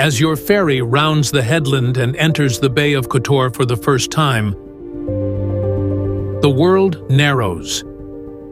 As your ferry rounds the headland and enters the Bay of Kotor for the first time, the world narrows.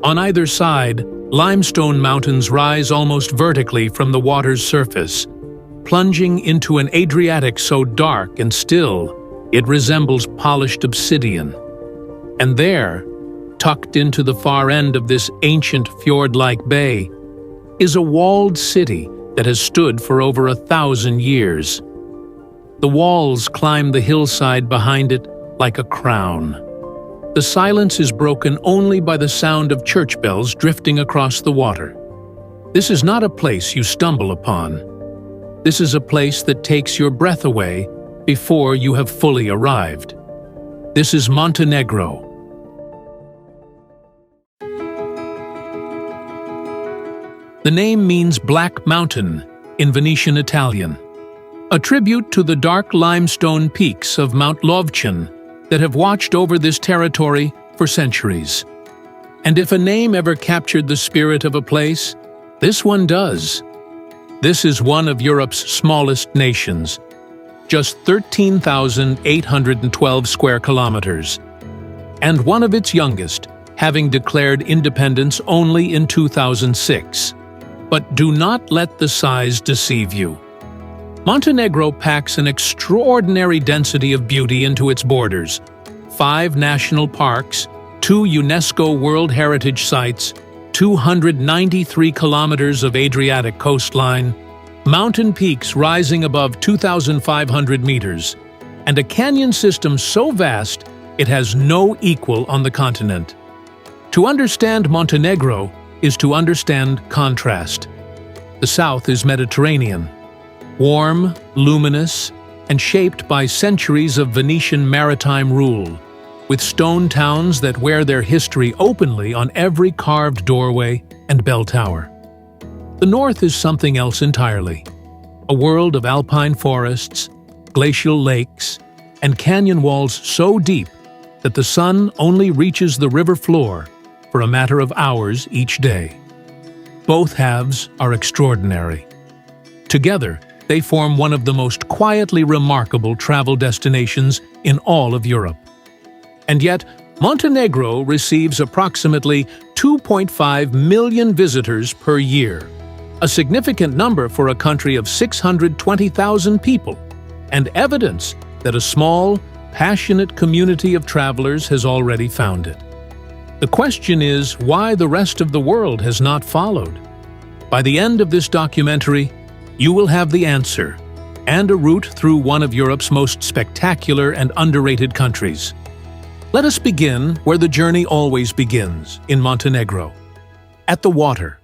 On either side, limestone mountains rise almost vertically from the water's surface, plunging into an Adriatic so dark and still it resembles polished obsidian. And there, tucked into the far end of this ancient fjord-like bay, is a walled city that has stood for over 1,000 years. The walls climb the hillside behind it like a crown. The silence is broken only by the sound of church bells drifting across the water. This is not a place you stumble upon. This is a place that takes your breath away before you have fully arrived. This is Montenegro. The name means Black Mountain in Venetian Italian, a tribute to the dark limestone peaks of Mount Lovćen that have watched over this territory for centuries. And if a name ever captured the spirit of a place, this one does. This is one of Europe's smallest nations, just 13,812 square kilometers, and one of its youngest, having declared independence only in 2006. But do not let the size deceive you. Montenegro packs an extraordinary density of beauty into its borders: 5 national parks, 2 UNESCO World Heritage Sites, 293 kilometers of Adriatic coastline, mountain peaks rising above 2,500 meters, and a canyon system so vast it has no equal on the continent. To understand Montenegro is to understand contrast. The south is Mediterranean, warm, luminous, and shaped by centuries of Venetian maritime rule, with stone towns that wear their history openly on every carved doorway and bell tower. The north is something else entirely, a world of alpine forests, glacial lakes, and canyon walls so deep that the sun only reaches the river floor for a matter of hours each day. Both halves are extraordinary. Together, they form one of the most quietly remarkable travel destinations in all of Europe. And yet, Montenegro receives approximately 2.5 million visitors per year, a significant number for a country of 620,000 people, and evidence that a small, passionate community of travelers has already found it. The question is why the rest of the world has not followed. By the end of this documentary, you will have the answer, and a route through one of Europe's most spectacular and underrated countries. Let us begin where the journey always begins, in Montenegro, at the water.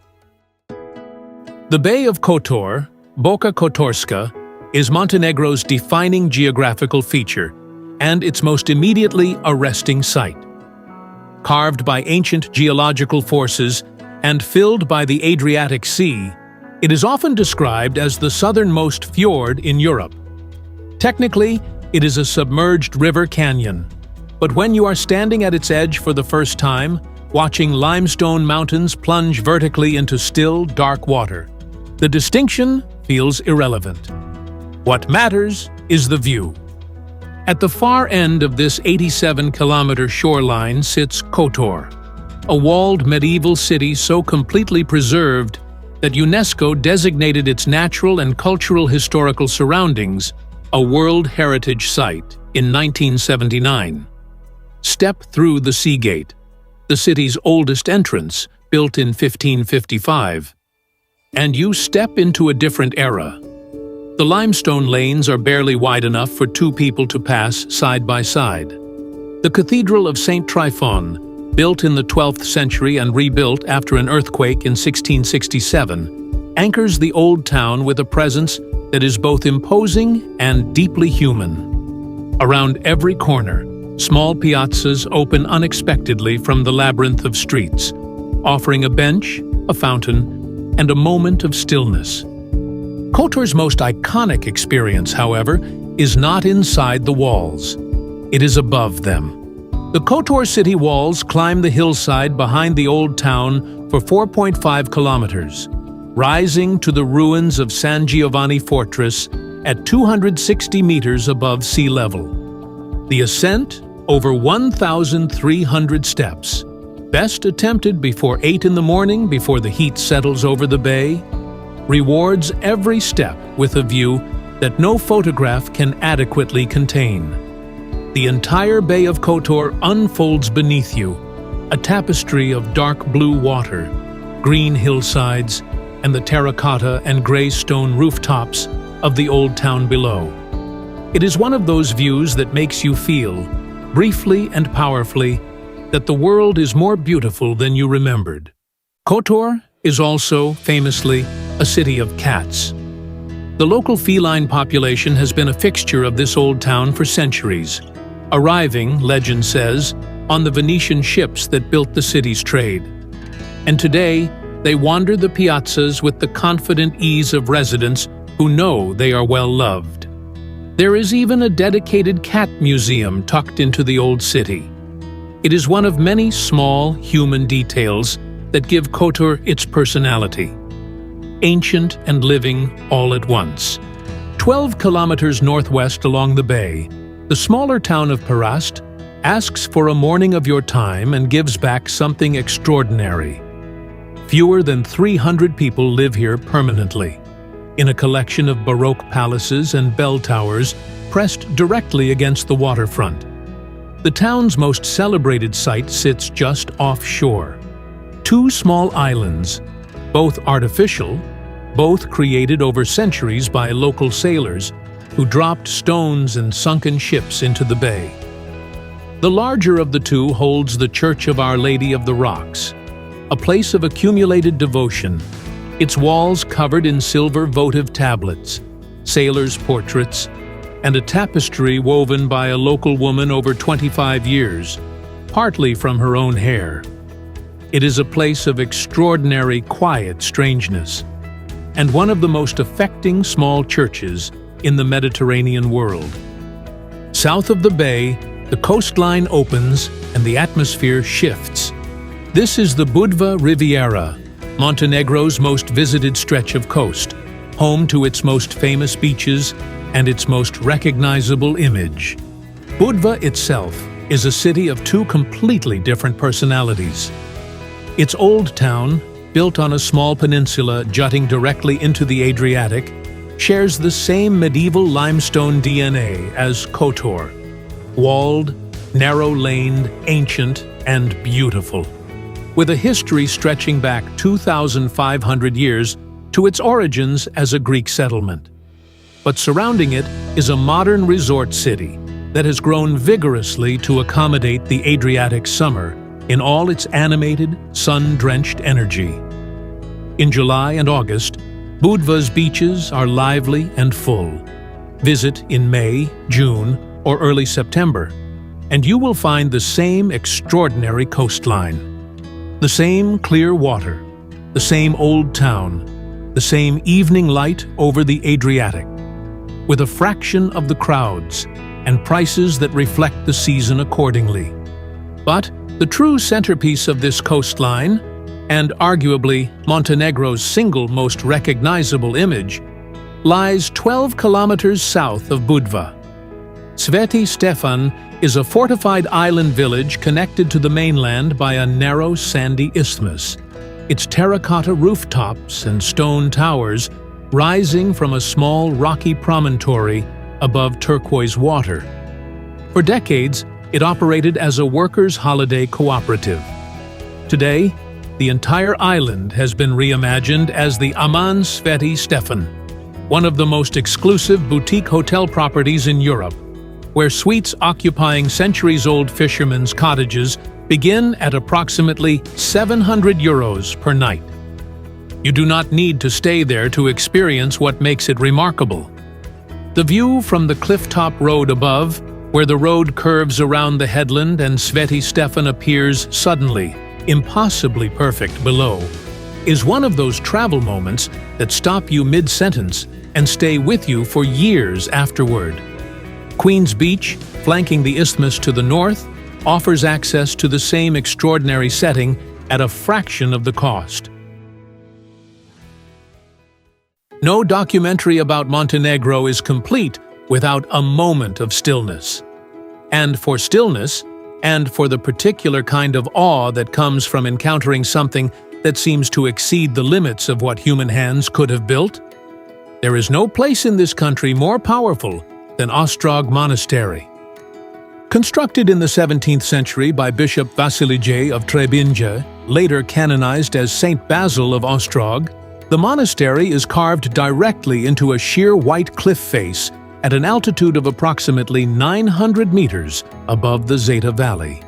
The Bay of Kotor, Boka Kotorska, is Montenegro's defining geographical feature and its most immediately arresting sight. Carved by ancient geological forces and filled by the Adriatic Sea, it is often described as the southernmost fjord in Europe. Technically, it is a submerged river canyon, but when you are standing at its edge for the first time, watching limestone mountains plunge vertically into still, dark water, the distinction feels irrelevant. What matters is the view. At the far end of this 87-kilometer shoreline sits Kotor, a walled medieval city so completely preserved that UNESCO designated its natural and cultural historical surroundings a World Heritage Site in 1979. Step through the Sea Gate, the city's oldest entrance, built in 1555, and you step into a different era. The limestone lanes are barely wide enough for 2 people to pass side by side. The Cathedral of St. Tryphon, built in the 12th century and rebuilt after an earthquake in 1667, anchors the old town with a presence that is both imposing and deeply human. Around every corner, small piazzas open unexpectedly from the labyrinth of streets, offering a bench, a fountain, and a moment of stillness. Kotor's most iconic experience, however, is not inside the walls. It is above them. The Kotor city walls climb the hillside behind the old town for 4.5 kilometers, rising to the ruins of San Giovanni Fortress at 260 meters above sea level. The ascent, over 1,300 steps, best attempted before 8 in the morning before the heat settles over the bay, rewards every step with a view that no photograph can adequately contain. The entire Bay of Kotor unfolds beneath you, a tapestry of dark blue water, green hillsides, and the terracotta and gray stone rooftops of the old town below. It is one of those views that makes you feel, briefly and powerfully, that the world is more beautiful than you remembered. Kotor is also, famously, a city of cats. The local feline population has been a fixture of this old town for centuries, arriving, legend says, on the Venetian ships that built the city's trade. And today, they wander the piazzas with the confident ease of residents who know they are well loved. There is even a dedicated cat museum tucked into the old city. It is one of many small human details that give Kotor its personality. Ancient and living all at once. 12 kilometers northwest along the bay, the smaller town of Perast asks for a morning of your time and gives back something extraordinary. Fewer than 300 people live here permanently, in a collection of Baroque palaces and bell towers pressed directly against the waterfront. The town's most celebrated site sits just offshore. 2 small islands, both artificial, both created over centuries by local sailors who dropped stones and sunken ships into the bay. The larger of the two holds the Church of Our Lady of the Rocks, a place of accumulated devotion, its walls covered in silver votive tablets, sailors' portraits, and a tapestry woven by a local woman over 25 years, partly from her own hair. It is a place of extraordinary quiet strangeness, and one of the most affecting small churches in the Mediterranean world. South of the bay, the coastline opens and the atmosphere shifts. This is the Budva Riviera, Montenegro's most visited stretch of coast, home to its most famous beaches and its most recognizable image. Budva itself is a city of 2 completely different personalities. Its old town, built on a small peninsula jutting directly into the Adriatic, shares the same medieval limestone DNA as Kotor, walled, narrow-laned, ancient, and beautiful, with a history stretching back 2,500 years to its origins as a Greek settlement. But surrounding it is a modern resort city that has grown vigorously to accommodate the Adriatic summer in all its animated, sun-drenched energy. In July and August, Budva's beaches are lively and full. Visit in May, June, or early September, and you will find the same extraordinary coastline. The same clear water, the same old town, the same evening light over the Adriatic, with a fraction of the crowds and prices that reflect the season accordingly. But the true centerpiece of this coastline, and arguably Montenegro's single most recognizable image, lies 12 kilometers south of Budva. Sveti Stefan is a fortified island village connected to the mainland by a narrow sandy isthmus, its terracotta rooftops and stone towers rising from a small rocky promontory above turquoise water. For decades, it operated as a workers' holiday cooperative. Today, the entire island has been reimagined as the Aman Sveti Stefan, one of the most exclusive boutique hotel properties in Europe, where suites occupying centuries-old fishermen's cottages begin at approximately €700 per night. You do not need to stay there to experience what makes it remarkable. The view from the clifftop road above, where the road curves around the headland and Sveti Stefan appears suddenly, impossibly perfect below, is one of those travel moments that stop you mid-sentence and stay with you for years afterward. Queen's Beach, flanking the isthmus to the north, offers access to the same extraordinary setting at a fraction of the cost. No documentary about Montenegro is complete without a moment of stillness. And for stillness, and for the particular kind of awe that comes from encountering something that seems to exceed the limits of what human hands could have built, there is no place in this country more powerful than Ostrog Monastery. Constructed in the 17th century by Bishop Vasilije of Trebinje, later canonized as Saint Basil of Ostrog, the monastery is carved directly into a sheer white cliff face at an altitude of approximately 900 meters above the Zeta Valley.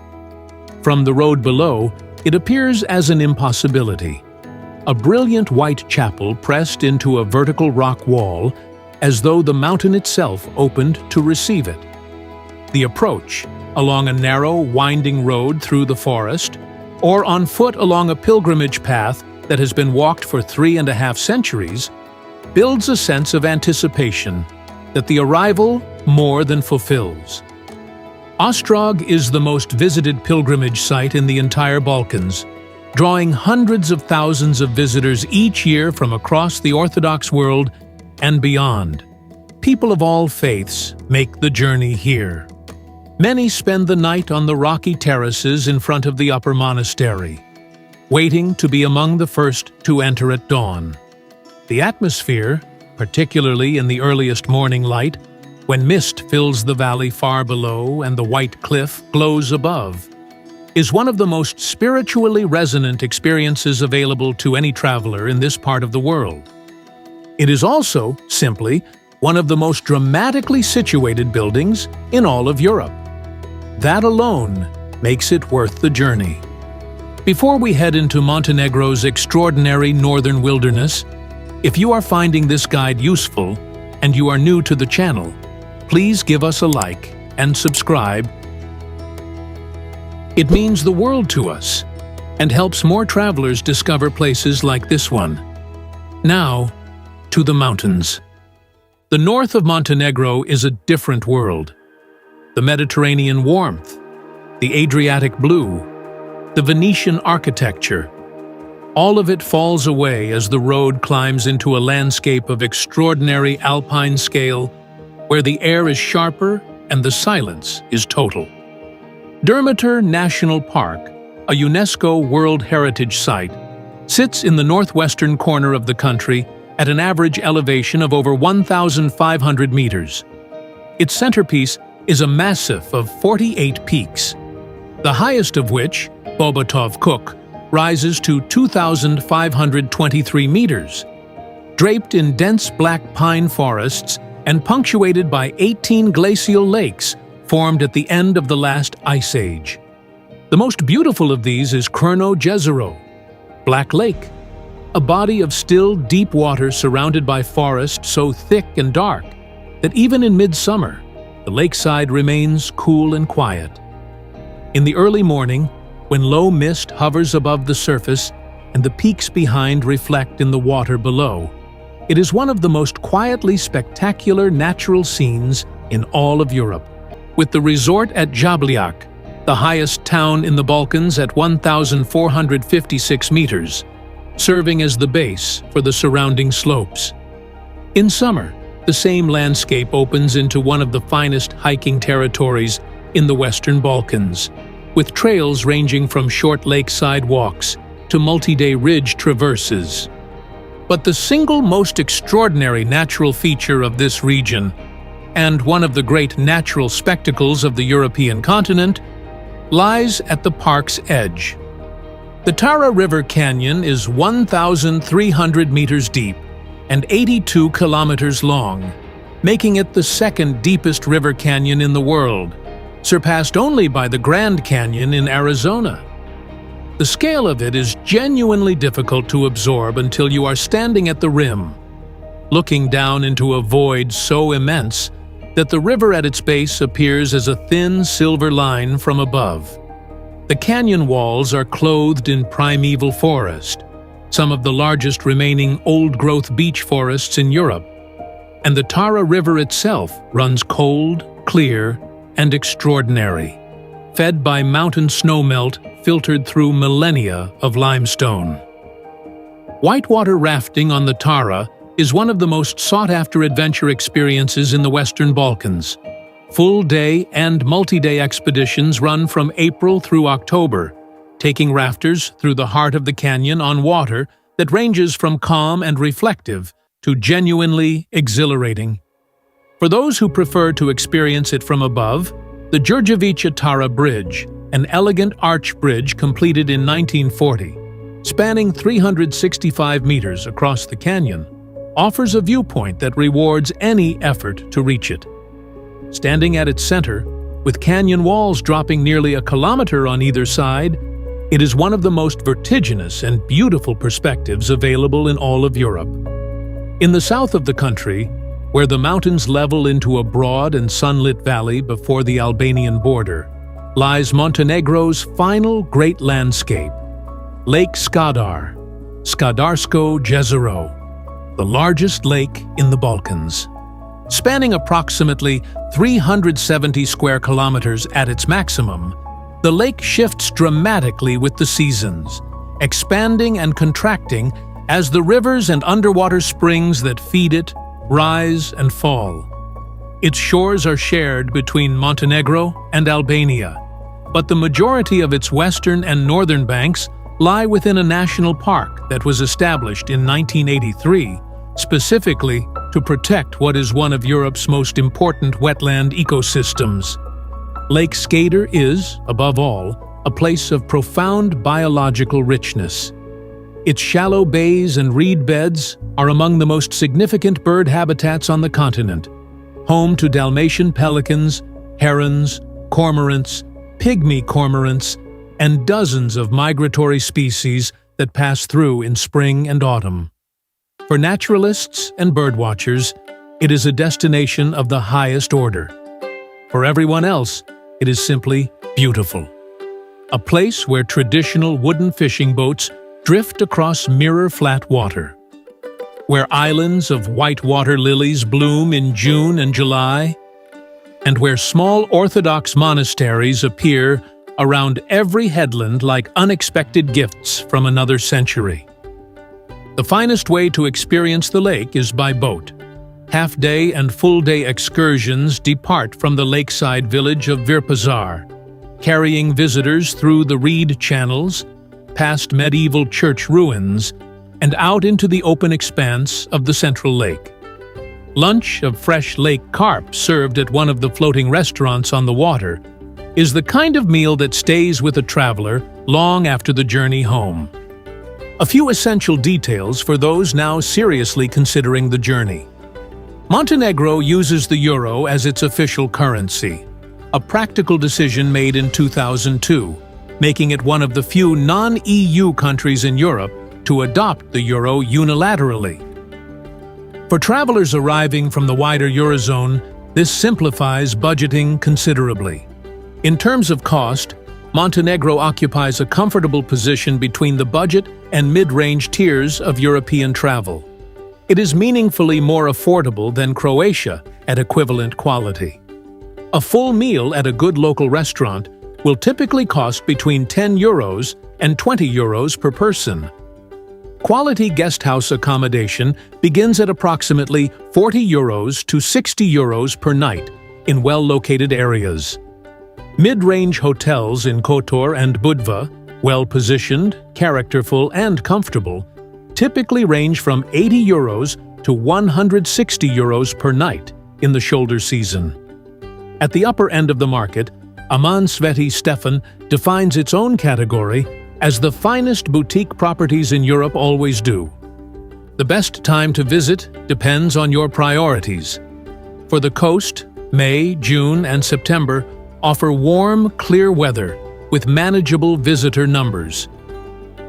From the road below, it appears as an impossibility. A brilliant white chapel pressed into a vertical rock wall, as though the mountain itself opened to receive it. The approach, along a narrow, winding road through the forest, or on foot along a pilgrimage path that has been walked for 3.5 centuries, builds a sense of anticipation that the arrival more than fulfills. Ostrog is the most visited pilgrimage site in the entire Balkans, drawing hundreds of thousands of visitors each year from across the Orthodox world and beyond. People of all faiths make the journey here. Many spend the night on the rocky terraces in front of the upper monastery, waiting to be among the first to enter at dawn. The atmosphere, particularly in the earliest morning light, when mist fills the valley far below and the white cliff glows above, is one of the most spiritually resonant experiences available to any traveler in this part of the world. It is also, simply, one of the most dramatically situated buildings in all of Europe. That alone makes it worth the journey. Before we head into Montenegro's extraordinary northern wilderness, if you are finding this guide useful and you are new to the channel, please give us a like and subscribe. It means the world to us and helps more travelers discover places like this one. Now, to the mountains. The north of Montenegro is a different world. The Mediterranean warmth, the Adriatic blue, the Venetian architecture, all of it falls away as the road climbs into a landscape of extraordinary alpine scale where the air is sharper and the silence is total. Durmitor National Park, a UNESCO World Heritage Site, sits in the northwestern corner of the country at an average elevation of over 1,500 meters. Its centerpiece is a massif of 48 peaks, the highest of which, Bobotov Kuk, rises to 2,523 meters. Draped in dense black pine forests and punctuated by 18 glacial lakes formed at the end of the last ice age. The most beautiful of these is Crno Jezero, Black Lake, a body of still, deep water surrounded by forest so thick and dark that even in midsummer, the lakeside remains cool and quiet. In the early morning, when low mist hovers above the surface and the peaks behind reflect in the water below, it is one of the most quietly spectacular natural scenes in all of Europe. With the resort at Jablják, the highest town in the Balkans at 1,456 meters, serving as the base for the surrounding slopes. In summer, the same landscape opens into one of the finest hiking territories in the Western Balkans, with trails ranging from short lakeside walks to multi-day ridge traverses. But the single most extraordinary natural feature of this region, and one of the great natural spectacles of the European continent, lies at the park's edge. The Tara River Canyon is 1,300 meters deep and 82 kilometers long, making it the second deepest river canyon in the world, surpassed only by the Grand Canyon in Arizona. The scale of it is genuinely difficult to absorb until you are standing at the rim, looking down into a void so immense that the river at its base appears as a thin silver line from above. The canyon walls are clothed in primeval forest, some of the largest remaining old-growth beech forests in Europe, and the Tara River itself runs cold, clear, and extraordinary, fed by mountain snowmelt filtered through millennia of limestone. Whitewater rafting on the Tara is one of the most sought-after adventure experiences in the Western Balkans. Full-day and multi-day expeditions run from April through October, taking rafters through the heart of the canyon on water that ranges from calm and reflective to genuinely exhilarating. For those who prefer to experience it from above, the Đurđevića Tara Bridge, an elegant arch bridge completed in 1940, spanning 365 meters across the canyon, offers a viewpoint that rewards any effort to reach it. Standing at its center, with canyon walls dropping nearly a kilometer on either side, it is one of the most vertiginous and beautiful perspectives available in all of Europe. In the south of the country, where the mountains level into a broad and sunlit valley before the Albanian border, lies Montenegro's final great landscape, Lake Skadar, Skadarsko Jezero, the largest lake in the Balkans. Spanning approximately 370 square kilometers at its maximum, the lake shifts dramatically with the seasons, expanding and contracting as the rivers and underwater springs that feed it rise and fall. Its shores are shared between Montenegro and Albania, but the majority of its western and northern banks lie within a national park that was established in 1983 specifically to protect what is one of Europe's most important wetland ecosystems. Lake Skadar is, above all, a place of profound biological richness. Its shallow bays and reed beds are among the most significant bird habitats on the continent, home to Dalmatian pelicans, herons, cormorants, pygmy cormorants, and dozens of migratory species that pass through in spring and autumn. For naturalists and birdwatchers, it is a destination of the highest order. For everyone else, it is simply beautiful. A place where traditional wooden fishing boats drift across mirror-flat water, where islands of white water lilies bloom in June and July, and where small Orthodox monasteries appear around every headland like unexpected gifts from another century. The finest way to experience the lake is by boat. Half-day and full-day excursions depart from the lakeside village of Virpazar, carrying visitors through the reed channels, past medieval church ruins, and out into the open expanse of the central lake. Lunch of fresh lake carp served at one of the floating restaurants on the water is the kind of meal that stays with a traveler long after the journey home. A few essential details for those now seriously considering the journey. Montenegro uses the euro as its official currency, a practical decision made in 2002, making it one of the few non-EU countries in Europe to adopt the euro unilaterally. For travelers arriving from the wider Eurozone, this simplifies budgeting considerably. In terms of cost, Montenegro occupies a comfortable position between the budget and mid-range tiers of European travel. It is meaningfully more affordable than Croatia at equivalent quality. A full meal at a good local restaurant will typically cost between 10 euros and 20 euros per person. Quality guesthouse accommodation begins at approximately 40 euros to 60 euros per night in well-located areas. Mid-range hotels in Kotor and Budva, well-positioned, characterful, and comfortable, typically range from 80 euros to 160 euros per night in the shoulder season. At the upper end of the market, Sveti Stefan defines its own category as the finest boutique properties in Europe always do. The best time to visit depends on your priorities. For the coast, May, June, and September offer warm, clear weather with manageable visitor numbers.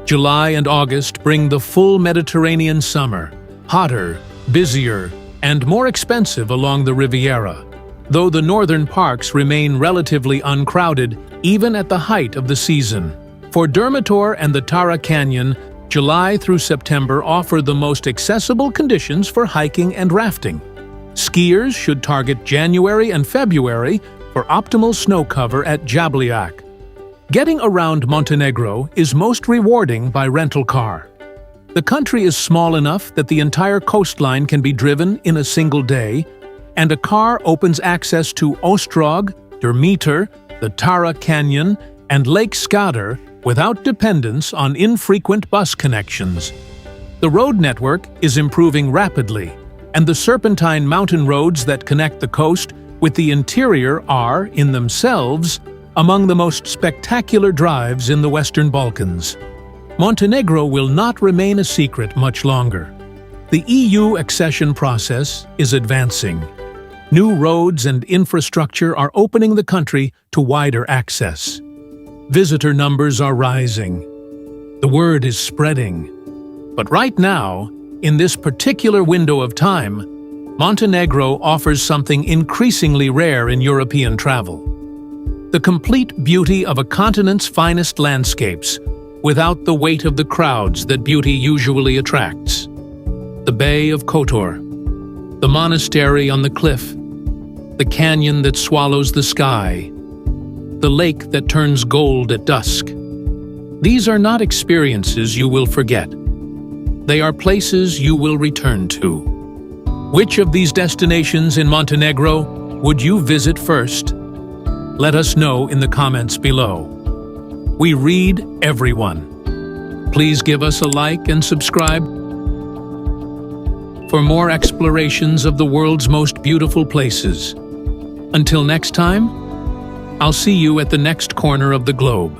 July and August bring the full Mediterranean summer, hotter, busier, and more expensive along the Riviera, though the northern parks remain relatively uncrowded even at the height of the season. For Durmitor and the Tara Canyon, July through September offer the most accessible conditions for hiking and rafting. Skiers should target January and February for optimal snow cover at Jabljac. Getting around Montenegro is most rewarding by rental car. The country is small enough that the entire coastline can be driven in a single day, and a car opens access to Ostrog, Durmitor, the Tara Canyon, and Lake Skadar without dependence on infrequent bus connections. The road network is improving rapidly, and the serpentine mountain roads that connect the coast with the interior are, in themselves, among the most spectacular drives in the Western Balkans. Montenegro will not remain a secret much longer. The EU accession process is advancing. New roads and infrastructure are opening the country to wider access. Visitor numbers are rising. The word is spreading. But right now, in this particular window of time, Montenegro offers something increasingly rare in European travel: the complete beauty of a continent's finest landscapes, without the weight of the crowds that beauty usually attracts. The Bay of Kotor, the monastery on the cliff, the canyon that swallows the sky, the lake that turns gold at dusk. These are not experiences you will forget. They are places you will return to. Which of these destinations in Montenegro would you visit first? Let us know in the comments below. We read everyone. Please give us a like and subscribe for more explorations of the world's most beautiful places. Until next time, I'll see you at the next corner of the globe.